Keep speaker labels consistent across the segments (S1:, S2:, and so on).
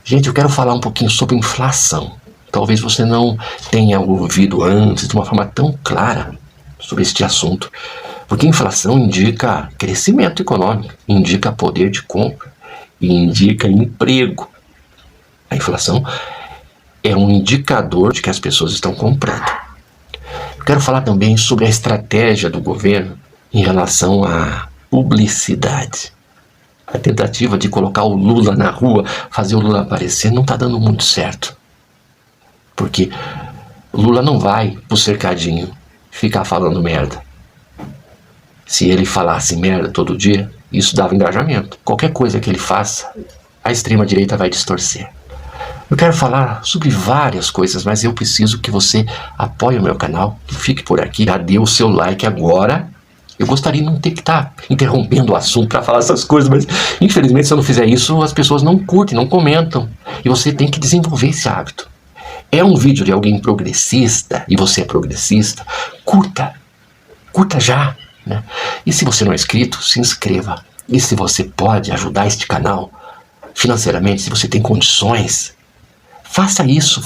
S1: Gente, eu quero falar um pouquinho sobre inflação. Talvez você não tenha ouvido antes de uma forma tão clara sobre este assunto, porque inflação indica crescimento econômico, indica poder de compra e indica emprego. A inflação é um indicador de que as pessoas estão comprando. Eu quero falar também sobre a estratégia do governo em relação à publicidade. A tentativa de colocar o Lula na rua, fazer o Lula aparecer, não está dando muito certo. Porque o Lula não vai pro cercadinho ficar falando merda. Se ele falasse merda todo dia, isso dava engajamento. Qualquer coisa que ele faça, a extrema-direita vai distorcer. Eu quero falar sobre várias coisas, mas eu preciso que você apoie o meu canal, que fique por aqui, já dê o seu like agora. Eu gostaria de não ter que estar interrompendo o assunto para falar essas coisas, mas infelizmente se eu não fizer isso, as pessoas não curtem, não comentam. E você tem que desenvolver esse hábito. É um vídeo de alguém progressista, e você é progressista, curta já, né? E se você não é inscrito, se inscreva. E se você pode ajudar este canal financeiramente, se você tem condições, faça isso,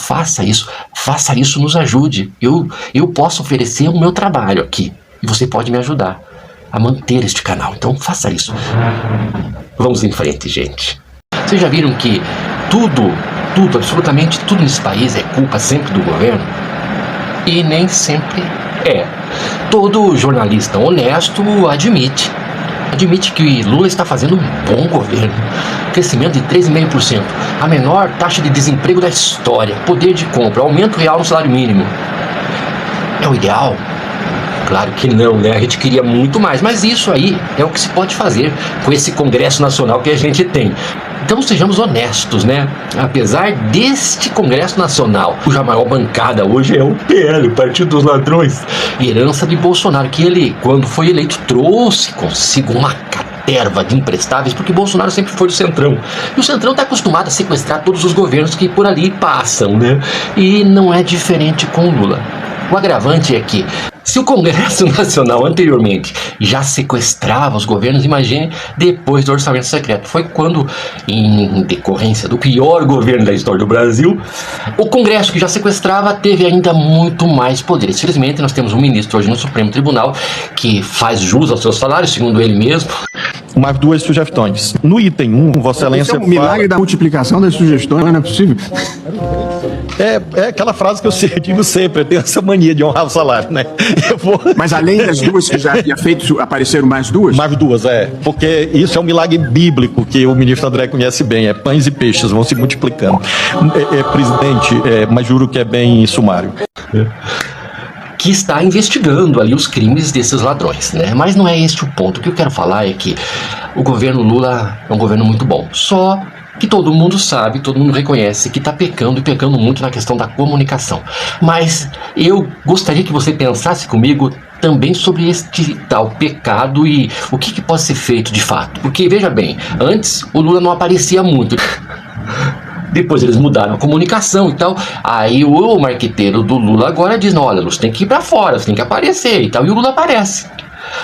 S1: nos ajude. Eu posso oferecer o meu trabalho aqui, e você pode me ajudar a manter este canal, então faça isso. Vamos em frente, gente. Vocês já viram que absolutamente tudo nesse país é culpa sempre do governo? E nem sempre é. Todo jornalista honesto admite que Lula está fazendo um bom governo. Crescimento de 3,5%, a menor taxa de desemprego da história, poder de compra, aumento real no salário mínimo. É o ideal? Claro que não, né? A gente queria muito mais, mas isso aí é o que se pode fazer com esse Congresso Nacional que a gente tem. Então sejamos honestos, né? Apesar deste Congresso Nacional, cuja maior bancada hoje é o PL, o Partido dos Ladrões, herança de Bolsonaro, que ele, quando foi eleito, trouxe consigo uma caterva de imprestáveis, porque Bolsonaro sempre foi do Centrão. E o Centrão está acostumado a sequestrar todos os governos que por ali passam, né? E não é diferente com o Lula. O agravante é que, se o Congresso Nacional anteriormente já sequestrava os governos, imagine depois do orçamento secreto. Foi quando, em decorrência do pior governo da história do Brasil, o Congresso, que já sequestrava, teve ainda muito mais poderes. Felizmente, nós temos um ministro hoje no Supremo Tribunal que faz jus ao seu salário, segundo ele mesmo.
S2: Mais duas sugestões. No item 1, Vossa Excelência
S3: fala... milagre da multiplicação das sugestões, não é possível?
S2: É aquela frase que eu digo sempre, eu tenho essa mania de honrar o salário, né?
S3: Mas além das duas que já havia feito, apareceram mais duas?
S2: Mais duas, porque isso é um milagre bíblico que o ministro André conhece bem, pães e peixes vão se multiplicando. Presidente, mas juro que é bem sumário.
S1: Que está investigando ali os crimes desses ladrões, né? Mas não é este o ponto. O que eu quero falar é que o governo Lula é um governo muito bom. Só que todo mundo sabe, todo mundo reconhece que está pecando e pecando muito na questão da comunicação. Mas eu gostaria que você pensasse comigo também sobre este tal pecado e o que pode ser feito de fato. Porque, veja bem, antes o Lula não aparecia muito. Depois eles mudaram a comunicação e tal. Aí o marqueteiro do Lula agora diz, não, olha, você tem que ir pra fora, você tem que aparecer e tal. E o Lula aparece.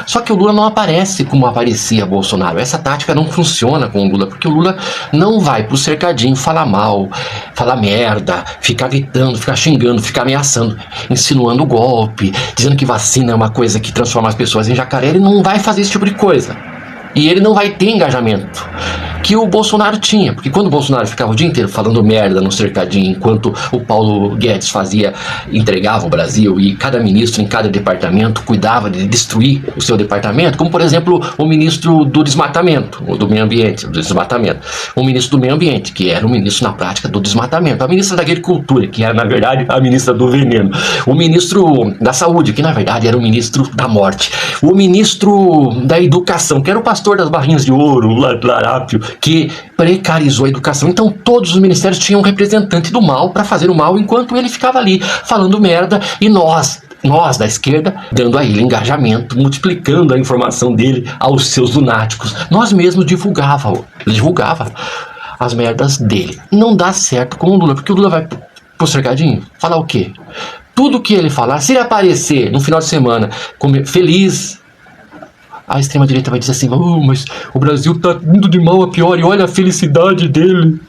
S1: Só que o Lula não aparece como aparecia Bolsonaro. Essa tática não funciona com o Lula, porque o Lula não vai pro cercadinho falar mal, falar merda, ficar gritando, ficar xingando, ficar ameaçando, insinuando golpe, dizendo que vacina é uma coisa que transforma as pessoas em jacaré. Ele não vai fazer esse tipo de coisa. E ele não vai ter engajamento que o Bolsonaro tinha, porque quando o Bolsonaro ficava o dia inteiro falando merda no cercadinho, enquanto o Paulo Guedes entregava o Brasil, e cada ministro em cada departamento cuidava de destruir o seu departamento, como por exemplo o ministro do desmatamento, ou do meio ambiente, o ministro do meio ambiente, que era o ministro na prática do desmatamento, a ministra da agricultura, que era na verdade a ministra do veneno, o ministro da saúde, que na verdade era o ministro da morte, o ministro da educação, que era o pastor das barrinhas de ouro, o larápio, que precarizou a educação. Então todos os ministérios tinham um representante do mal para fazer o mal, enquanto ele ficava ali falando merda, e nós da esquerda dando a ele engajamento, multiplicando a informação dele aos seus lunáticos. Nós mesmos divulgava as merdas dele. Não dá certo com o Lula, porque o Lula vai pro cercadinho falar o quê? Tudo que ele falar, se ele aparecer no final de semana feliz, a extrema-direita vai dizer assim, mas o Brasil tá indo de mal a pior e olha a felicidade dele.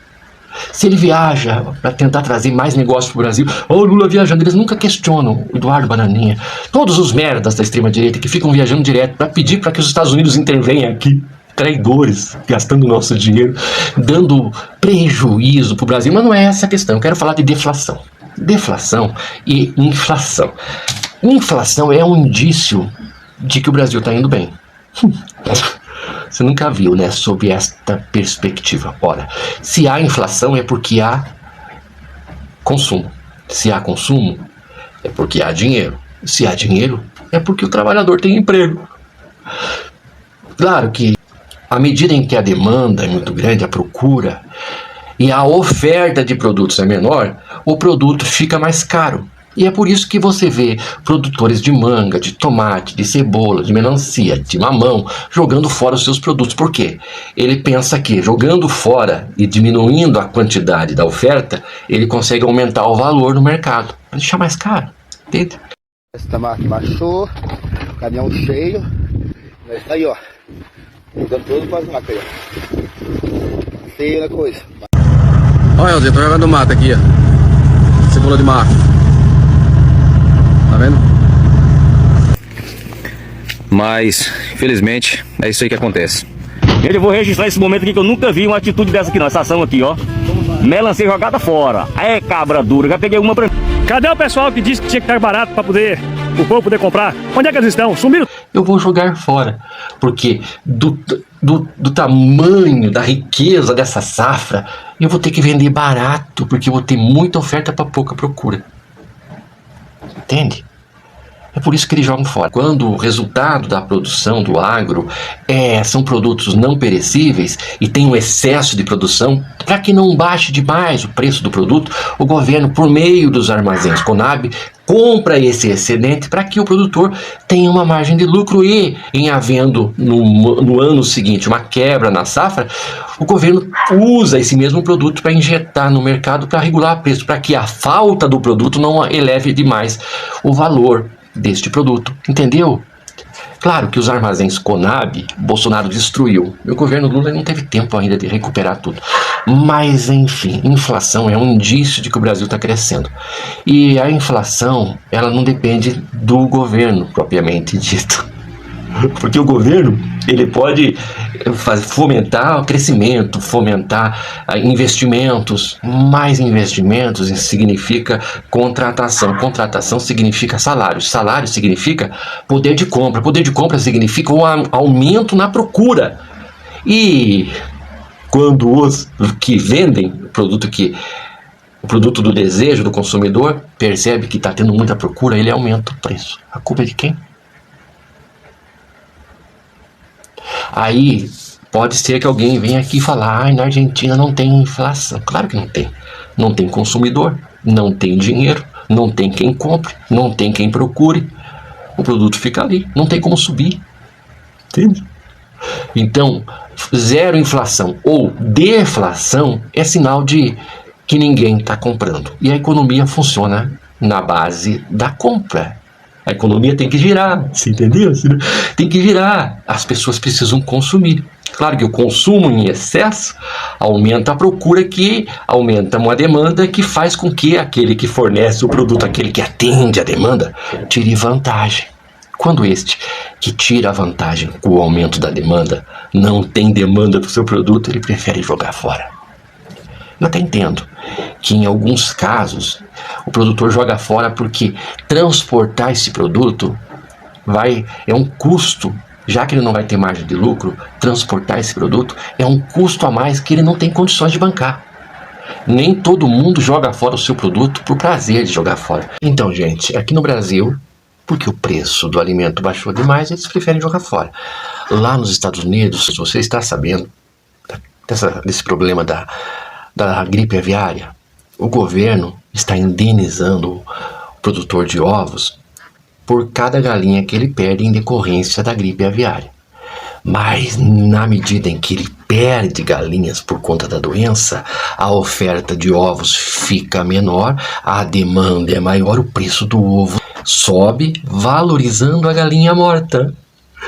S1: Se ele viaja para tentar trazer mais negócio para o Brasil, o Lula viajando, eles nunca questionam o Eduardo Bananinha. Todos os merdas da extrema-direita que ficam viajando direto para pedir para que os Estados Unidos intervenham aqui. Traidores, gastando o nosso dinheiro, dando prejuízo para o Brasil. Mas não é essa a questão, eu quero falar de deflação. Deflação e inflação. Inflação é um indício de que o Brasil está indo bem. Você nunca viu, né, sob esta perspectiva. Ora, se há inflação é porque há consumo. Se há consumo, é porque há dinheiro. Se há dinheiro, é porque o trabalhador tem emprego. Claro que à medida em que a demanda é muito grande, a procura, e a oferta de produtos é menor, o produto fica mais caro. E é por isso que você vê produtores de manga, de tomate, de cebola, de melancia, de mamão, jogando fora os seus produtos. Por quê? Ele pensa que jogando fora e diminuindo a quantidade da oferta, ele consegue aumentar o valor no mercado, para deixar mais caro. Entende?
S4: Essa máquina baixou, caminhão cheio, mas tá aí, ó. Jogando todo para as máquinas aí, ó. Feio na coisa.
S5: Olha, Elzinho, tô jogando mato aqui, ó. Cebola de mato. Tá vendo? Mas, infelizmente, é isso aí que acontece.
S6: Eu vou registrar esse momento aqui que eu nunca vi uma atitude dessa aqui não. Essa ação aqui, ó. Melancia jogada fora. É cabra dura. Já peguei uma pra...
S7: Cadê o pessoal que disse que tinha que estar barato para poder o povo poder comprar? Onde é que eles estão? Sumiram?
S1: Eu vou jogar fora, porque do tamanho, da riqueza dessa safra, eu vou ter que vender barato, porque eu vou ter muita oferta para pouca procura. Entende? É por isso que eles jogam fora. Quando o resultado da produção do agro são produtos não perecíveis e tem um excesso de produção, para que não baixe demais o preço do produto, o governo, por meio dos armazéns Conab, compra esse excedente para que o produtor tenha uma margem de lucro e, em havendo no ano seguinte uma quebra na safra, o governo usa esse mesmo produto para injetar no mercado para regular o preço, para que a falta do produto não eleve demais o valor deste produto, entendeu? Claro que os armazéns Conab, Bolsonaro destruiu. E o governo Lula não teve tempo ainda de recuperar tudo. Mas, enfim, inflação é um indício de que o Brasil está crescendo. E a inflação, ela não depende do governo, propriamente dito. Porque o governo, ele pode fomentar o crescimento, fomentar investimentos. Mais investimentos significa contratação. Contratação significa salário. Salário significa poder de compra. Poder de compra significa um aumento na procura. E quando os que vendem o produto do desejo do consumidor percebe que está tendo muita procura, ele aumenta o preço. A culpa é de quem? Aí pode ser que alguém venha aqui falar: na Argentina não tem inflação. Claro que não tem. Não tem consumidor, não tem dinheiro, não tem quem compre, não tem quem procure. O produto fica ali, não tem como subir. Entende? Então, zero inflação ou deflação é sinal de que ninguém está comprando. E a economia funciona na base da compra. A economia tem que girar, você entendeu? Tem que girar. As pessoas precisam consumir. Claro que o consumo em excesso aumenta a procura, que aumenta uma demanda, que faz com que aquele que fornece o produto, aquele que atende a demanda, tire vantagem. Quando este que tira a vantagem com o aumento da demanda não tem demanda para o seu produto, ele prefere jogar fora. Eu até entendo que em alguns casos o produtor joga fora porque transportar esse produto é um custo, já que ele não vai ter margem de lucro. Transportar esse produto é um custo a mais que ele não tem condições de bancar. Nem todo mundo joga fora o seu produto por prazer de jogar fora. Então, gente, aqui no Brasil, porque o preço do alimento baixou demais, eles preferem jogar fora. Lá nos Estados Unidos, você está sabendo desse problema da gripe aviária? O governo está indenizando o produtor de ovos por cada galinha que ele perde em decorrência da gripe aviária. Mas na medida em que ele perde galinhas por conta da doença, a oferta de ovos fica menor, a demanda é maior, o preço do ovo sobe, valorizando a galinha morta.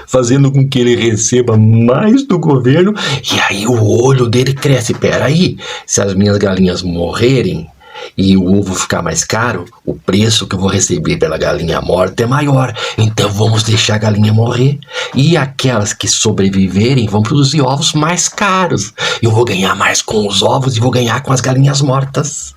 S1: fazendo com que ele receba mais do governo, e aí o olho dele cresce. Peraí, se as minhas galinhas morrerem e o ovo ficar mais caro, o preço que eu vou receber pela galinha morta é maior. Então vamos deixar a galinha morrer. E aquelas que sobreviverem vão produzir ovos mais caros. Eu vou ganhar mais com os ovos e vou ganhar com as galinhas mortas.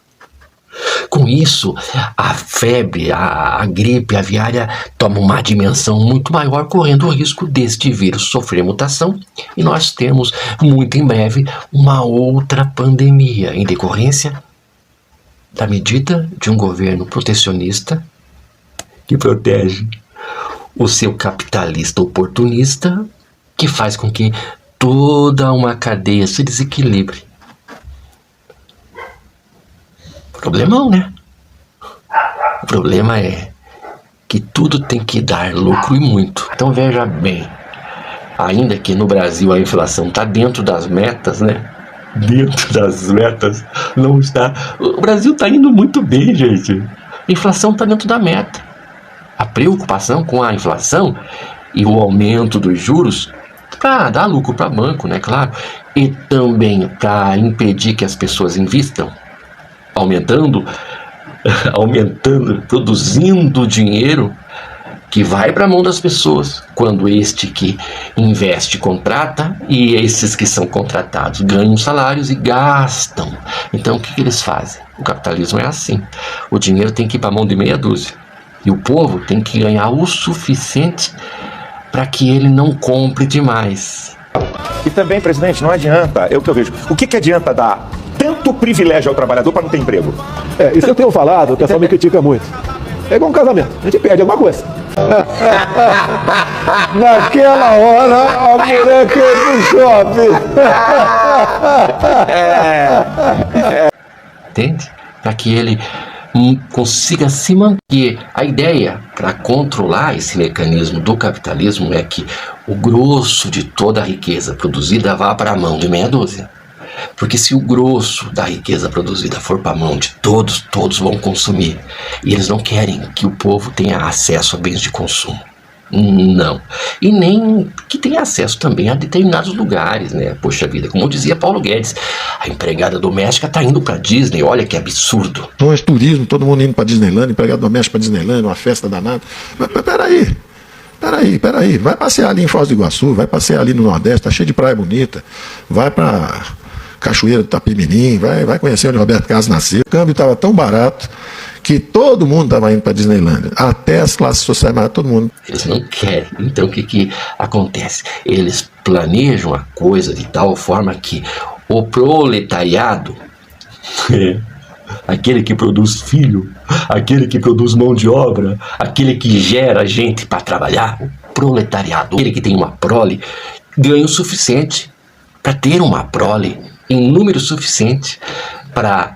S1: Com isso, a febre, a gripe aviária toma uma dimensão muito maior, correndo o risco deste vírus sofrer mutação e nós temos, muito em breve, uma outra pandemia em decorrência da medida de um governo protecionista que protege o seu capitalista oportunista, que faz com que toda uma cadeia se desequilibre. Problemão, né? O problema é que tudo tem que dar lucro e muito. Então veja bem, ainda que no Brasil a inflação está dentro das metas, né? Dentro das metas, não está. O Brasil está indo muito bem, gente. A inflação está dentro da meta. A preocupação com a inflação e o aumento dos juros para dar lucro para banco, né? Claro. E também para impedir que as pessoas invistam, aumentando, produzindo dinheiro que vai para a mão das pessoas, quando este que investe contrata e esses que são contratados ganham salários e gastam. Então o que eles fazem? O capitalismo é assim, o dinheiro tem que ir para a mão de meia dúzia e o povo tem que ganhar o suficiente para que ele não compre demais.
S8: E também, presidente, não adianta, é o que eu vejo, o que adianta dar tanto privilégio ao trabalhador para não ter emprego?
S9: Isso eu tenho falado, o pessoal me critica muito. É igual um casamento, a gente perde alguma coisa. Naquela hora, a mulher quer ir pro shopping.
S1: Entende? Para que ele consiga se manter. A ideia para controlar esse mecanismo do capitalismo é que o grosso de toda a riqueza produzida vá para a mão de meia dúzia. Porque se o grosso da riqueza produzida for para a mão de todos, todos vão consumir. E eles não querem que o povo tenha acesso a bens de consumo. Não. E nem que tenha acesso também a determinados lugares, né? Poxa vida, como dizia Paulo Guedes, a empregada doméstica está indo para Disney, olha que absurdo.
S9: Então é turismo, todo mundo indo para Disneyland, empregado doméstico para Disneyland, uma festa danada. Mas peraí, vai passear ali em Foz do Iguaçu, vai passear ali no Nordeste, tá cheio de praia bonita, vai para Cachoeira do Itapemirim, vai conhecer onde Roberto Carlos nasceu. O câmbio estava tão barato que todo mundo estava indo para Disneylandia, até as classes sociais, mas todo mundo.
S1: Eles não querem. Então o que acontece? Eles planejam a coisa de tal forma que o proletariado, aquele que produz filho, aquele que produz mão de obra, aquele que gera gente para trabalhar, o proletariado, aquele que tem uma prole, ganha o suficiente para ter uma prole em número suficiente para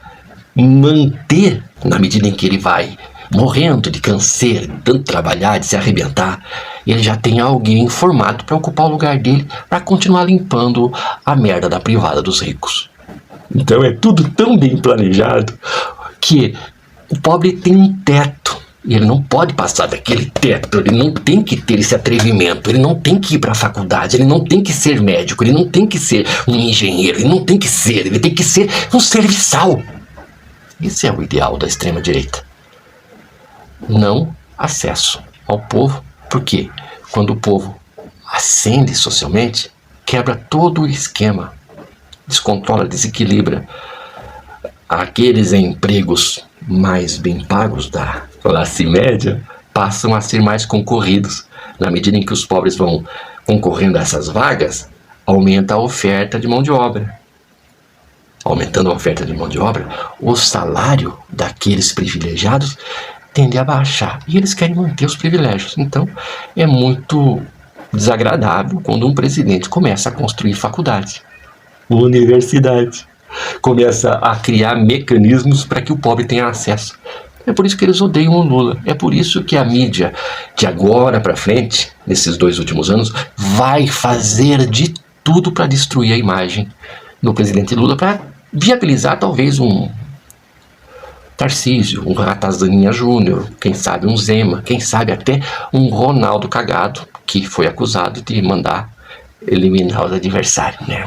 S1: manter, na medida em que ele vai morrendo de canseira, de tanto trabalhar, de se arrebentar, ele já tem alguém formado para ocupar o lugar dele, para continuar limpando a merda da privada dos ricos. Então é tudo tão bem planejado que o pobre tem um teto. E ele não pode passar daquele teto, ele não tem que ter esse atrevimento, ele não tem que ir para a faculdade, ele não tem que ser médico, ele não tem que ser um engenheiro, ele tem que ser um serviçal. Esse é o ideal da extrema-direita. Não acesso ao povo, porque quando o povo ascende socialmente, quebra todo o esquema, descontrola, desequilibra. Aqueles empregos mais bem pagos da classe média passam a ser mais concorridos. Na medida em que os pobres vão concorrendo a essas vagas, aumenta a oferta de mão de obra. Aumentando a oferta de mão de obra, o salário daqueles privilegiados tende a baixar. E eles querem manter os privilégios. Então, é muito desagradável quando um presidente começa a construir faculdade, universidade, começa a criar mecanismos para que o pobre tenha acesso. É por isso que eles odeiam o Lula. É por isso que a mídia, de agora para frente, nesses 2 últimos anos, vai fazer de tudo para destruir a imagem do presidente Lula, para viabilizar talvez um Tarcísio, um Ratazaninha Júnior, quem sabe um Zema, quem sabe até um Ronaldo Cagado, que foi acusado de mandar eliminar os adversários, né?